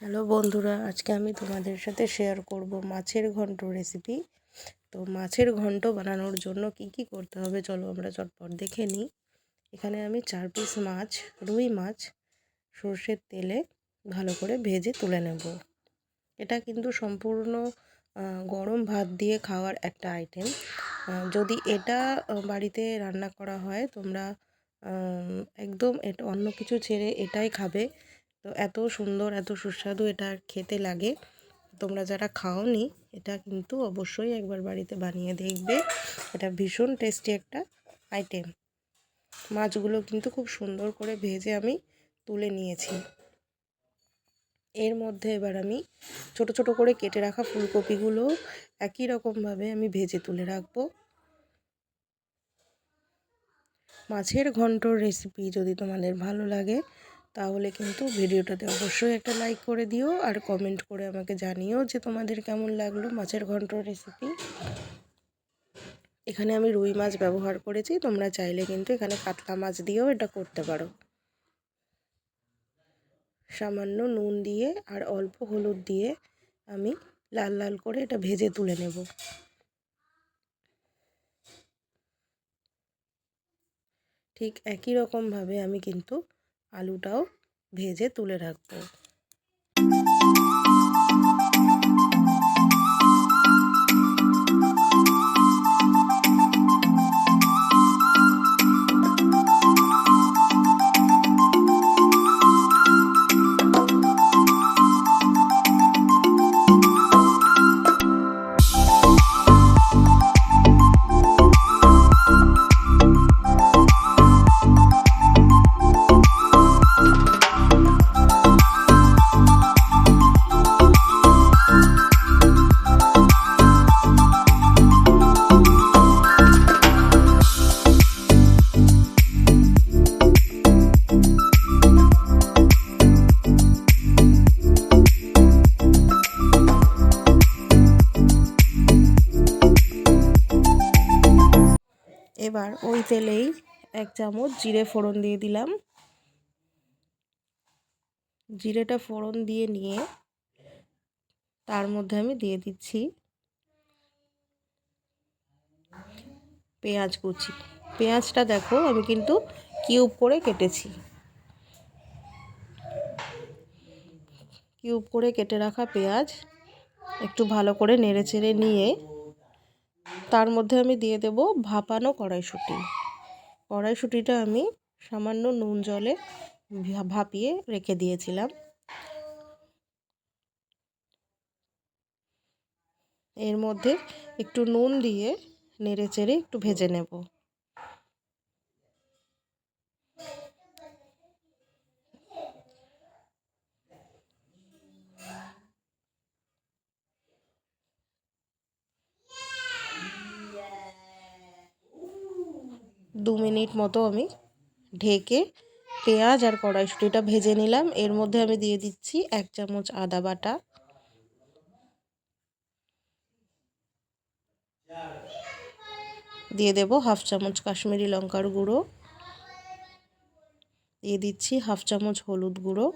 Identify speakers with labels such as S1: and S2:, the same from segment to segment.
S1: Hello বন্ধুরা, আজকে আমি তোমাদের সাথে শেয়ার করব মাছের ঘন্ট রেসিপি। তো মাছের ঘন্ট বানানোর জন্য কি কি করতে হবে চলো আমরা চটপট দেখে নিই। এখানে আমি 4 পিস মাছ, রুই মাছ সর্ষের তেলে ভালো করে ভেজে তুলে নেব। এটা কিন্তু সম্পূর্ণ গরম ভাত দিয়ে খাওয়ার একটা আইটেম। যদি এটা বাড়িতে রান্না করা হয় তোমরা একদম এটা অন্য কিছু ছেড়ে এটাই খাবে। তো এত সুন্দর, এত সুস্বাদু এটা খেতে লাগে। তোমরা যারা খাওনি এটা কিন্তু অবশ্যই একবার বাড়িতে বানিয়ে দেখবে। এটা ভীষণ টেস্টি একটা আইটেম। মাছগুলো কিন্তু খুব সুন্দর করে ভেজে আমি তুলে নিয়েছি। এর মধ্যে এবার আমি ছোট ছোট করে কেটে রাখা ফুলকপিগুলো একই রকমভাবে আমি ভেজে তুলে রাখবো। মাছের ঘন্টর রেসিপি যদি তোমাদের ভালো লাগে তাহলে কিন্তু ভিডিওটাতে অবশ্যই একটা লাইক করে দিও, আর কমেন্ট করে আমাকে জানিও যে তোমাদের কেমন লাগলো মাছের ঘন্টর রেসিপি। এখানে আমি রুই মাছ ব্যবহার করেছি, তোমরা চাইলে কিন্তু এখানে কাতলা মাছ দিয়েও এটা করতে পারো। সামান্য নুন দিয়ে আর অল্প হলুদ দিয়ে আমি লাল লাল করে এটা ভেজে তুলে নেব। ঠিক একই রকমভাবে আমি কিন্তু আলুটাও ভেজে তুলে রাখবো। এবার ওই তেলেই 1 চামচ জিরে ফোড়ন দিয়ে দিলাম। জিরেটা ফোড়ন দিয়ে নিয়ে তার মধ্যে আমি দিয়ে দিচ্ছি পেঁয়াজ কুচি। পেঁয়াজটা দেখো আমি কিন্তু কিউব করে কেটেছি। কিউব করে কেটে রাখা পেঁয়াজ একটু ভালো করে নেড়েচেড়ে নিয়ে তার মধ্যে আমি দিয়ে দেব ভাপানো কড়াইশুঁটি। কড়াইশুঁটিটা আমি সামান্য নুন জলে ভাপিয়ে রেখে দিয়েছিলাম। এর মধ্যে একটু নুন দিয়ে নেড়েচেড়ে একটু ভেজে নেব। দু মিনিট মতো আমি ঢেকে পেঁয়াজ আর কড়াইশুঁটিটা ভেজে নিলাম। এর মধ্যে আমি দিয়ে দিচ্ছি 1 চামচ আদা বাটা, দিয়ে দেব হাফ চামচ কাশ্মীরি লঙ্কার গুঁড়ো, দিয়ে দিচ্ছি হাফ চামচ হলুদ গুঁড়ো।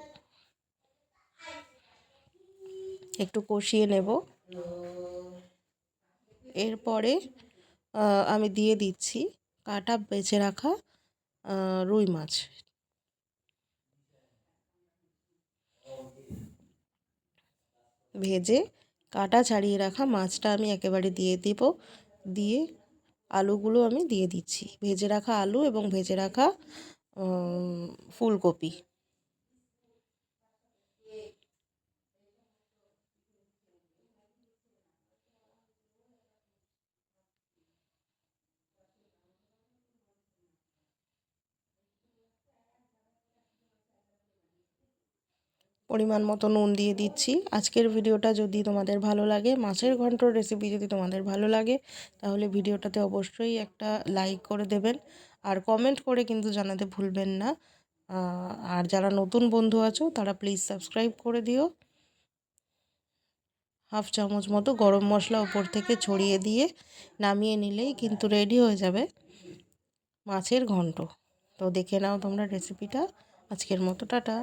S1: একটু কষিয়ে নেব। এরপরে আমি দিয়ে দিচ্ছি কাটা বেছে রাখা রুই মাছ। ভেজে কাটা ছাড়িয়ে রাখা মাছটা আমি একেবারে দিয়ে দেব। দিয়ে আলুগুলো আমি দিয়ে দিচ্ছি, ভেজে রাখা আলু এবং ভেজে রাখা ফুলকপি। পরিমাণ মতো নুন দিয়ে দিচ্ছি। আজকের ভিডিওটা যদি তোমাদের ভালো লাগে, মাছের ঘন্টর রেসিপি যদি তোমাদের ভালো লাগে তাহলে ভিডিওটাতে অবশ্যই একটা লাইক করে দেবেন, আর কমেন্ট করে কিন্তু জানাতে ভুলবেন না। আর যারা নতুন বন্ধু আছো তারা প্লিজ সাবস্ক্রাইব করে দিও। হাফ চামচ মতো গরম মশলা উপর থেকে ছড়িয়ে দিয়ে নামিয়ে নিলেই কিন্তু রেডি হয়ে যাবে মাছের ঘন্ট। তো দেখে নাও তোমরা রেসিপিটা। আজকের মতো টাটা।